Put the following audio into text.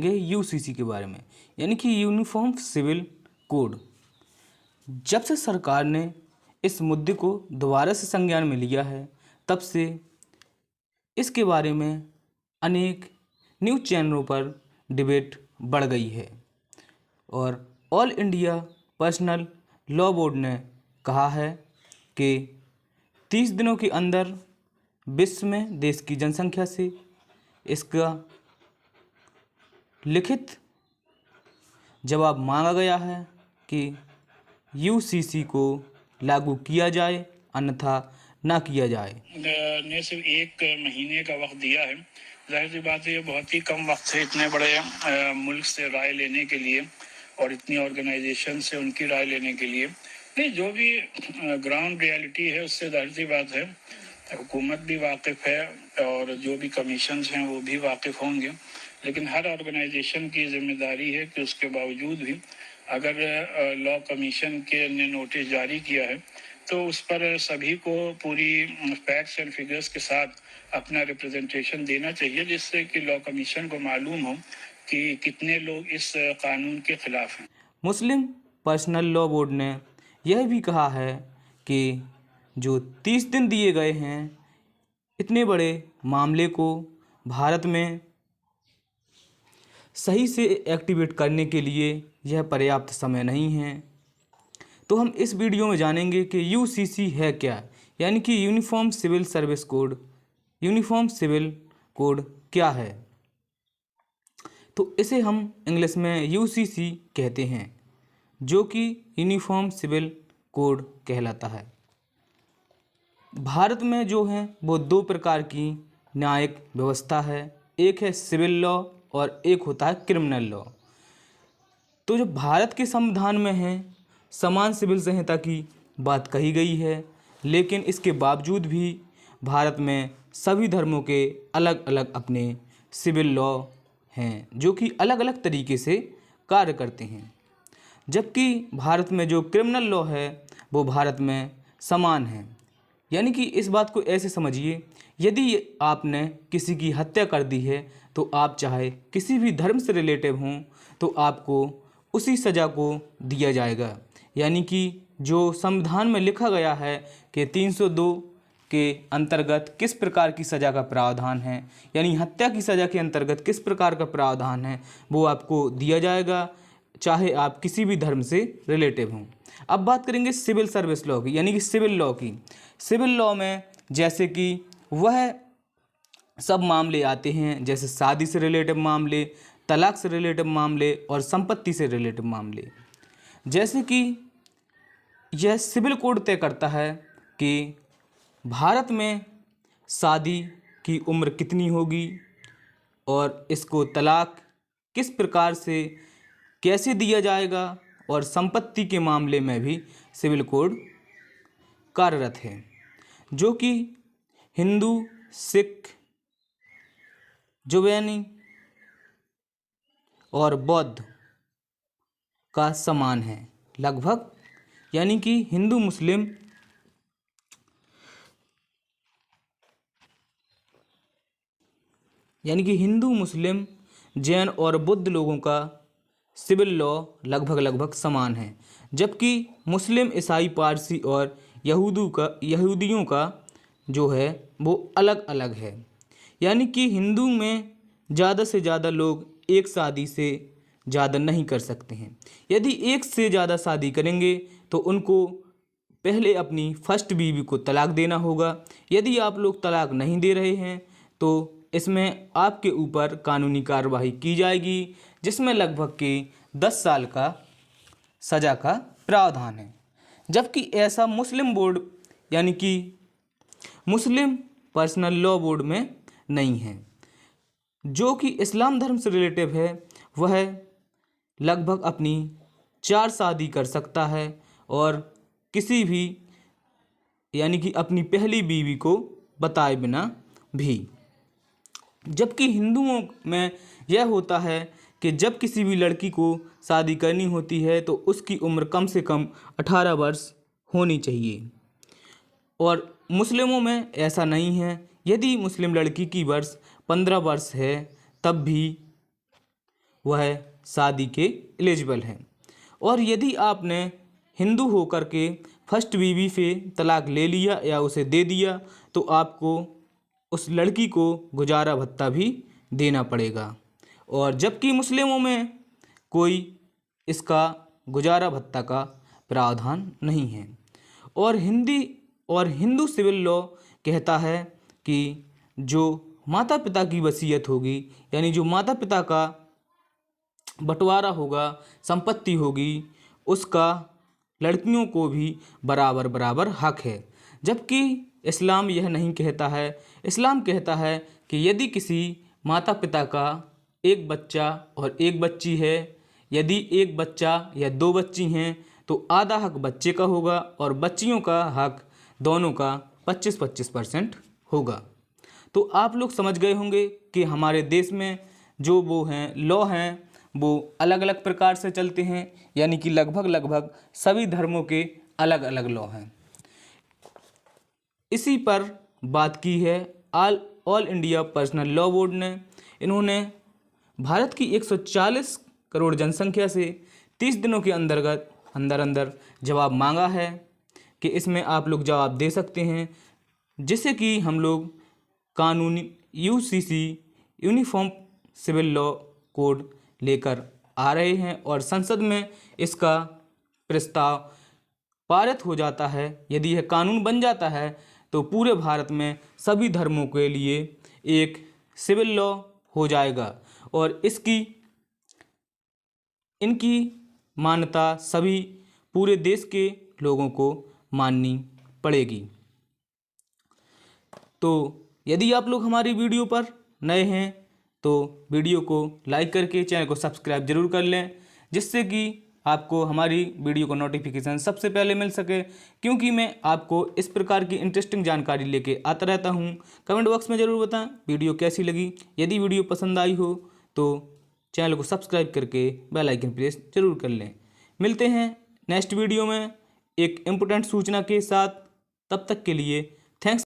जानेंगे यूसीसी के बारे में, यानी कि यूनिफॉर्म सिविल कोड। जब से सरकार ने इस मुद्दे को दोबारा से संज्ञान में लिया है, तब से इसके बारे में अनेक न्यूज़ चैनलों पर डिबेट बढ़ गई है और all India personal law board ने कहा है कि 30 दिनों के अंदर विश्व में देश की जनसंख्या से इसका लिखित जवाब मांगा गया है कि यूसीसी को लागू किया जाए, अन्यथा ना किया जाए। ने सिर्फ 1 महीने का वक्त दिया है। जाहिर सी बात है, ये बहुत ही कम वक्त है इतने बड़े मुल्क से राय लेने के लिए और इतनी ऑर्गेनाइजेशन से उनकी राय लेने के लिए। नहीं, जो भी ग्राउंड रियलिटी है उससे जाहिर सी बात है हुकूमत भी वाकिफ़ है और जो भी कमीशंस हैं वो भी वाकिफ़ होंगे, लेकिन हर ऑर्गेनाइजेशन की जिम्मेदारी है कि उसके बावजूद भी अगर लॉ कमीशन के ने नोटिस जारी किया है तो उस पर सभी को पूरी फैक्ट्स एंड फिगर्स के साथ अपना रिप्रेजेंटेशन देना चाहिए, जिससे कि लॉ कमीशन को मालूम हो कि कितने लोग इस कानून के खिलाफ हैं। मुस्लिम पर्सनल लॉ बोर्ड ने यह भी कहा है कि जो 30 दिन दिए गए हैं, इतने बड़े मामले को भारत में सही से एक्टिवेट करने के लिए यह पर्याप्त समय नहीं है। तो हम इस वीडियो में जानेंगे कि यूसीसी है क्या, यानी कि uniform civil service code. Uniform civil code क्या है? तो इसे हम इंग्लिश में यूसीसी कहते हैं, जो कि यूनिफॉर्म सिविल कोड कहलाता है। भारत में जो है वो 2 प्रकार की न्यायिक व्यवस्था है, एक है सिविल लॉ और एक होता है क्रिमिनल लॉ। तो जो भारत के संविधान में है, समान सिविल संहिता की बात कही गई है, लेकिन इसके बावजूद भी भारत में सभी धर्मों के अलग अलग अपने सिविल लॉ हैं, जो कि अलग अलग तरीके से कार्य करते हैं। जबकि भारत में जो क्रिमिनल लॉ है वो भारत में समान है। यानी कि इस बात को ऐसे समझिए, यदि आपने किसी की हत्या कर दी है तो आप चाहे किसी भी धर्म से रिलेटिव हों तो आपको उसी सज़ा को दिया जाएगा। यानी कि जो संविधान में लिखा गया है कि 302 के अंतर्गत किस प्रकार की सज़ा का प्रावधान है, यानी हत्या की सज़ा के अंतर्गत किस प्रकार का प्रावधान है, वो आपको दिया जाएगा, चाहे आप किसी भी धर्म से रिलेटिव हों। अब बात करेंगे सिविल सर्विस लॉ की, यानी कि सिविल लॉ की। सिविल लॉ में जैसे कि वह सब मामले आते हैं, जैसे शादी से रिलेटिव मामले, तलाक से रिलेटिव मामले और संपत्ति से रिलेटिव मामले। जैसे कि यह सिविल कोड तय करता है कि भारत में शादी की उम्र कितनी होगी और इसको तलाक किस प्रकार से कैसे दिया जाएगा, और संपत्ति के मामले में भी सिविल कोड कार्यरत है, जो कि हिंदू, सिख, जैनी और बौद्ध का समान है लगभग। यानी कि हिंदू मुस्लिम जैन और बुद्ध लोगों का सिविल लॉ लगभग समान है, जबकि मुस्लिम, ईसाई, पारसी और यहूदियों का जो है वो अलग अलग है। यानी कि हिंदू में ज़्यादा से ज़्यादा लोग एक शादी से ज़्यादा नहीं कर सकते हैं। यदि एक से ज़्यादा शादी करेंगे तो उनको पहले अपनी फर्स्ट बीवी को तलाक देना होगा। यदि आप लोग तलाक नहीं दे रहे हैं तो इसमें आपके ऊपर कानूनी कार्रवाई की जाएगी, जिसमें लगभग के 10 साल का सज़ा का प्रावधान है। जबकि ऐसा मुस्लिम बोर्ड, यानी कि मुस्लिम पर्सनल लॉ बोर्ड में नहीं है। जो कि इस्लाम धर्म से रिलेटिव है, वह लगभग अपनी 4 शादी कर सकता है और किसी भी, यानी कि अपनी पहली बीवी को बताए बिना भी। जबकि हिंदुओं में यह होता है कि जब किसी भी लड़की को शादी करनी होती है तो उसकी उम्र कम से कम 18 वर्ष होनी चाहिए, और मुस्लिमों में ऐसा नहीं है। यदि मुस्लिम लड़की की वर्ष 15 वर्ष है तब भी वह शादी के एलिजिबल हैं। और यदि आपने हिंदू होकर के फर्स्ट बीवी से तलाक ले लिया या उसे दे दिया तो आपको उस लड़की को गुजारा भत्ता भी देना पड़ेगा। और जबकि मुस्लिमों में कोई इसका गुजारा भत्ता का प्रावधान नहीं है। और हिंदू सिविल लॉ कहता है कि जो माता पिता की वसीयत होगी, यानी जो माता पिता का बंटवारा होगा, संपत्ति होगी, उसका लड़कियों को भी बराबर बराबर हक है। जबकि इस्लाम यह नहीं कहता है। इस्लाम कहता है कि यदि किसी माता पिता का एक बच्चा और एक बच्ची है, यदि एक बच्चा या दो बच्ची हैं तो आधा हक बच्चे का होगा और बच्चियों का हक दोनों का 25-25% होगा। तो आप लोग समझ गए होंगे कि हमारे देश में जो वो हैं लॉ हैं वो अलग अलग प्रकार से चलते हैं, यानी कि लगभग सभी धर्मों के अलग अलग लॉ हैं। इसी पर बात की है all India personal law board ने। इन्होंने भारत की 140 करोड़ जनसंख्या से 30 दिनों के अंदर जवाब मांगा है कि इसमें आप लोग जवाब दे सकते हैं, जिससे कि हम लोग कानूनी UCC uniform civil law code लेकर आ रहे हैं और संसद में इसका प्रस्ताव पारित हो जाता है। यदि यह कानून बन जाता है तो पूरे भारत में सभी धर्मों के लिए एक सिविल लॉ हो जाएगा और इनकी मान्यता सभी पूरे देश के लोगों को माननी पड़ेगी। तो यदि आप लोग हमारी वीडियो पर नए हैं तो वीडियो को लाइक करके चैनल को सब्सक्राइब जरूर कर लें, जिससे कि आपको हमारी वीडियो को नोटिफिकेशन सबसे पहले मिल सके, क्योंकि मैं आपको इस प्रकार की इंटरेस्टिंग जानकारी लेके आता रहता हूं। कमेंट बॉक्स में ज़रूर बताएं वीडियो कैसी लगी। यदि वीडियो पसंद आई हो तो चैनल को सब्सक्राइब करके बेल आइकन प्रेस जरूर कर लें। मिलते हैं नेक्स्ट वीडियो में एक इम्पोर्टेंट सूचना के साथ। तब तक के लिए थैंक्स।